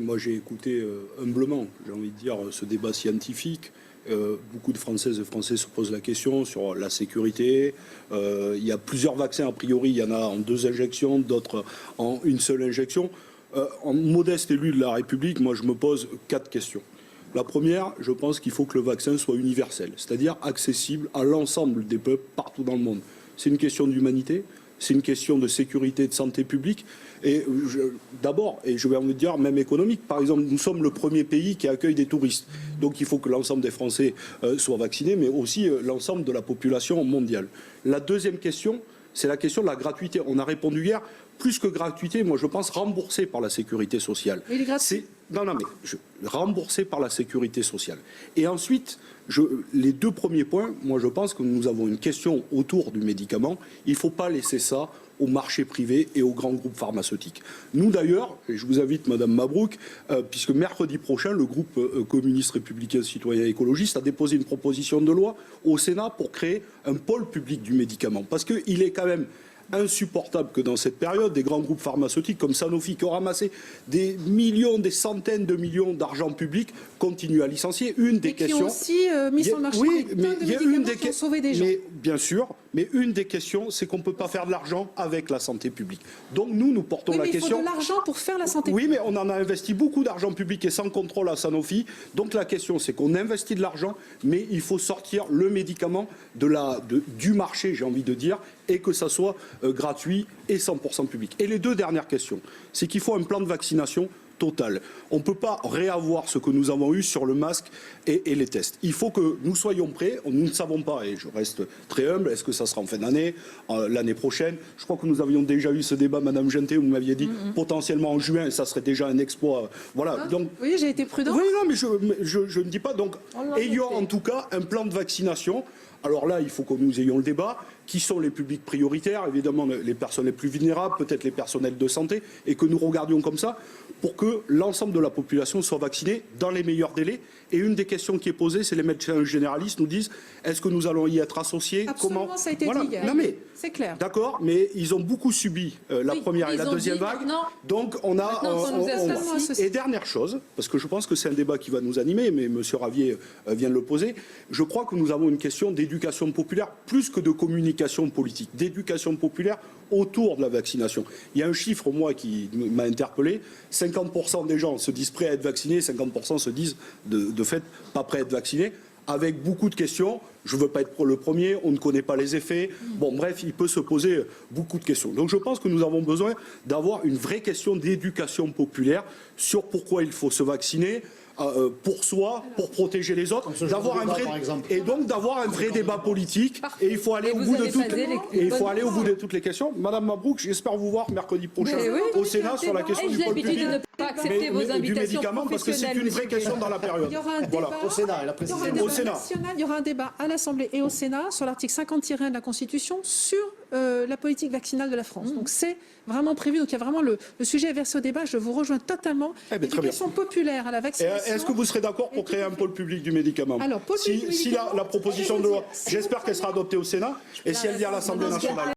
moi j'ai écouté humblement, j'ai envie de dire, ce débat scientifique. Beaucoup de Françaises et Français se posent la question sur la sécurité. Il y a plusieurs vaccins, a priori, il y en a en 2 injections, d'autres en une seule injection. En modeste élu de la République, moi je me pose 4 questions. La première, je pense qu'il faut que le vaccin soit universel, c'est-à-dire accessible à l'ensemble des peuples partout dans le monde. C'est une question d'humanité, c'est une question de sécurité et de santé publique. Et d'abord, et je vais en dire même économique, par exemple, nous sommes le premier pays qui accueille des touristes. Donc il faut que l'ensemble des Français soient vaccinés, mais aussi l'ensemble de la population mondiale. La deuxième question, c'est la question de la gratuité. On a répondu hier, plus que gratuité, moi je pense remboursé par la sécurité sociale. Il est gratuit. Remboursé par la sécurité sociale. Et ensuite, les 2 premiers points, moi je pense que nous avons une question autour du médicament. Il ne faut pas laisser ça au marché privé et aux grands groupes pharmaceutiques. Nous d'ailleurs, et je vous invite Madame Mabrouk, puisque mercredi prochain, le groupe communiste républicain citoyen écologiste a déposé une proposition de loi au Sénat pour créer un pôle public du médicament. Parce qu'il est quand même insupportable que dans cette période, des grands groupes pharmaceutiques comme Sanofi, qui ont ramassé des millions, des centaines de millions d'argent public, continuent à licencier. Une des questions... qui ont aussi mis sur le marché des tonnes de médicaments qui ont sauvé des gens. Mais, bien sûr, mais une des questions, c'est qu'on ne peut pas faire de l'argent avec la santé publique. Donc nous portons la question... il faut de l'argent pour faire la santé publique. Oui, mais on en a investi beaucoup d'argent public et sans contrôle à Sanofi. Donc la question, c'est qu'on investit de l'argent, mais il faut sortir le médicament du marché, j'ai envie de dire, et que ça soit gratuit et 100% public. Et les 2 dernières questions, c'est qu'il faut un plan de vaccination total. On ne peut pas réavoir ce que nous avons eu sur le masque et les tests. Il faut que nous soyons prêts. Nous ne savons pas, et je reste très humble, est-ce que ça sera en fin d'année, l'année prochaine. Je crois que nous avions déjà eu ce débat, Madame Gentet, vous m'aviez dit potentiellement en juin, ça serait déjà un exploit. Voilà. Donc, oui, j'ai été prudent. Oui, non, mais je ne dis pas. Donc, ayons en tout cas un plan de vaccination. Alors là, il faut que nous ayons le débat. Qui sont les publics prioritaires? Évidemment, les personnes les plus vulnérables, peut-être les personnels de santé, et que nous regardions comme ça pour que l'ensemble de la population soit vaccinée dans les meilleurs délais. Et une des questions qui est posée, c'est les médecins généralistes nous disent, est-ce que nous allons y être associés? Absolument, comment ça a été dit. Non, mais c'est clair. D'accord, mais ils ont beaucoup subi la première et la deuxième vague. Donc on a... Et dernière chose, parce que je pense que c'est un débat qui va nous animer, mais M. Ravier vient de le poser, je crois que nous avons une question d'éducation populaire, plus que de communication politique, d'éducation populaire autour de la vaccination. Il y a un chiffre, moi, qui m'a interpellé, 50% des gens se disent prêts à être vaccinés, 50% se disent de fait pas prêts à être vaccinés, avec beaucoup de questions. Je ne veux pas être le premier, on ne connaît pas les effets. Bon, bref, il peut se poser beaucoup de questions. Donc je pense que nous avons besoin d'avoir une vraie question d'éducation populaire sur pourquoi il faut se vacciner, pour soi, pour protéger les autres, d'avoir un vrai et donc d'avoir un vrai débat politique. Et il faut aller au bout de toutes les questions. Madame Mabrouk, j'espère vous voir mercredi prochain au Sénat sur la question du pôle public du médicament, parce que c'est une vraie question dans la période. Il y aura un débat au Sénat, elle a précisé. Au Sénat. Il y aura un débat à l'Assemblée et au Sénat sur l'article 50-1 de la Constitution sur la politique vaccinale de la France. Donc c'est vraiment prévu. Donc il y a vraiment le sujet est versé au débat. Je vous rejoins totalement. L'éducation populaire à la vaccination. Est-ce que vous serez d'accord pour créer un pôle public du médicament? Alors, si la proposition de loi, j'espère qu'elle sera adoptée au Sénat, et si elle vient à l'Assemblée nationale.